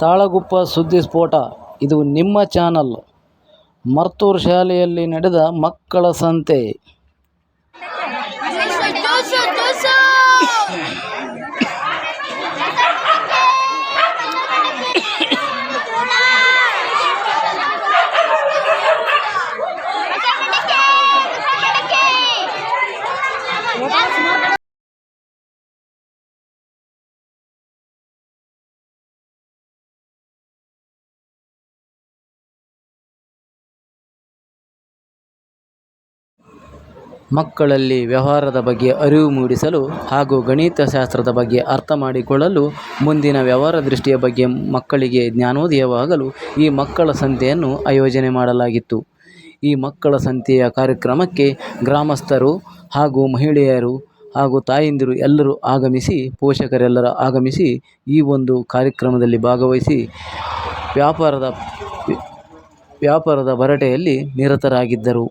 ತಾಳಗುಪ್ಪ ಸುದ್ದಿ ಸ್ಫೋಟ. ಇದು ನಿಮ್ಮ ಚಾನಲ್. ಮರ್ತೂರು ಶಾಲೆಯಲ್ಲಿ ನಡೆದ ಮಕ್ಕಳ ಸಂತೆ. ಮಕ್ಕಳಲ್ಲಿ ವ್ಯವಹಾರದ ಬಗ್ಗೆ ಅರಿವು ಮೂಡಿಸಲು ಹಾಗೂ ಗಣಿತಶಾಸ್ತ್ರದ ಬಗ್ಗೆ ಅರ್ಥ ಮಾಡಿಕೊಳ್ಳಲು, ಮುಂದಿನ ವ್ಯವಹಾರ ದೃಷ್ಟಿಯ ಬಗ್ಗೆ ಮಕ್ಕಳಿಗೆ ಜ್ಞಾನೋದಯವಾಗಲು ಈ ಮಕ್ಕಳ ಸಂತೆಯನ್ನು ಆಯೋಜನೆ ಮಾಡಲಾಗಿತ್ತು. ಈ ಮಕ್ಕಳ ಸಂತೆಯ ಕಾರ್ಯಕ್ರಮಕ್ಕೆ ಗ್ರಾಮಸ್ಥರು ಹಾಗೂ ಮಹಿಳೆಯರು ಹಾಗೂ ತಾಯಂದಿರು ಎಲ್ಲರೂ ಆಗಮಿಸಿ, ಪೋಷಕರೆಲ್ಲರೂ ಆಗಮಿಸಿ ಈ ಒಂದು ಕಾರ್ಯಕ್ರಮದಲ್ಲಿ ಭಾಗವಹಿಸಿ ವ್ಯಾಪಾರದ ಭರಾಟೆಯಲ್ಲಿ ನಿರತರಾಗಿದ್ದರು.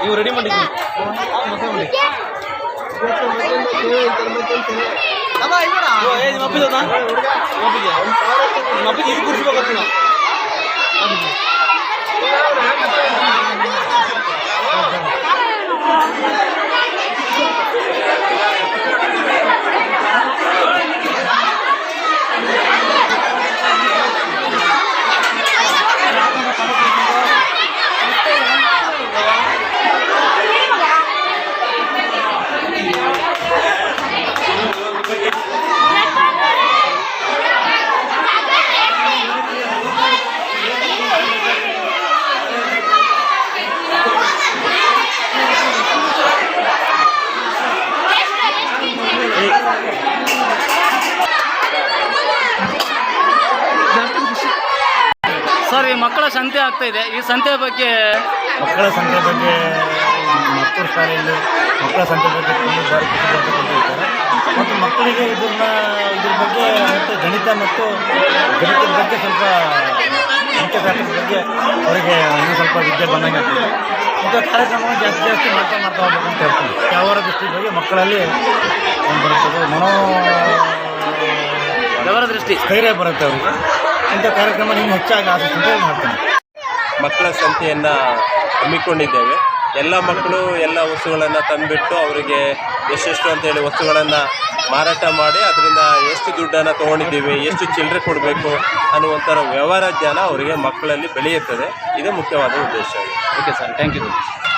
ನೀವು ರೆಡಿ ಮಾಡಿ ಸರ್, ಈ ಮಕ್ಕಳ ಸಂತೆ ಆಗ್ತಾ ಇದೆ. ಈ ಸಂತೆ ಬಗ್ಗೆ ಮತ್ತೂರು ಶಾಲೆಯಲ್ಲಿ ಮಕ್ಕಳ ಸಂತೆ ಬಗ್ಗೆ ತುಂಬ ಬಾರಿ ಕೊಟ್ಟಿದ್ದಾರೆ ಮತ್ತು ಮಕ್ಕಳಿಗೆ ಇದ್ರ ಬಗ್ಗೆ ಮತ್ತು ಗಣಿತದ ಬಗ್ಗೆ ಸ್ವಲ್ಪ ಸಂಖ್ಯಾಶಾಸ್ತ್ರದ ಬಗ್ಗೆ ಅವರಿಗೆ ಇನ್ನೂ ಸ್ವಲ್ಪ ವಿದ್ಯೆ ಬಂದಂಗೆ ಆಗ್ತದೆ. ಮತ್ತು ಕಾರ್ಯಕ್ರಮವನ್ನು ಜಾಸ್ತಿ ಮಾಡ್ತಾ ಹೋಗ್ಬೇಕು ಅಂತ ಹೇಳ್ತೀನಿ. ವ್ಯವಹಾರ ದೃಷ್ಟಿ ಬಗ್ಗೆ ಮಕ್ಕಳಲ್ಲಿ ಬರುತ್ತದೆ, ವ್ಯವಹಾರ ದೃಷ್ಟಿ ಧೈರ್ಯ ಬರುತ್ತೆ ಅವರಿಗೆ. ಇಂಥ ಕಾರ್ಯಕ್ರಮ ನೀವು ಹೆಚ್ಚಾಗಿ ಆಸಕ್ತಿ ಮಾಡ್ತೀನಿ. ಮಕ್ಕಳ ಸಂತೆಯನ್ನು ಹಮ್ಮಿಕೊಂಡಿದ್ದೇವೆ. ಎಲ್ಲ ಮಕ್ಕಳು ಎಲ್ಲ ವಸ್ತುಗಳನ್ನು ತಂದುಬಿಟ್ಟು ಅವರಿಗೆ ಎಷ್ಟೆಷ್ಟು ಅಂತೇಳಿ ವಸ್ತುಗಳನ್ನು ಮಾರಾಟ ಮಾಡಿ ಅದರಿಂದ ಎಷ್ಟು ದುಡ್ಡನ್ನು ತೊಗೊಂಡಿದ್ದೀವಿ, ಎಷ್ಟು ಚಿಲ್ಲರೆ ಕೊಡಬೇಕು ಅನ್ನುವಂಥರ ವ್ಯವಹಾರ ಜ್ಞಾನ ಅವರಿಗೆ ಮಕ್ಕಳಲ್ಲಿ ಬೆಳೆಯುತ್ತದೆ. ಇದೇ ಮುಖ್ಯವಾದ ಉದ್ದೇಶ. Okay sir, thank you.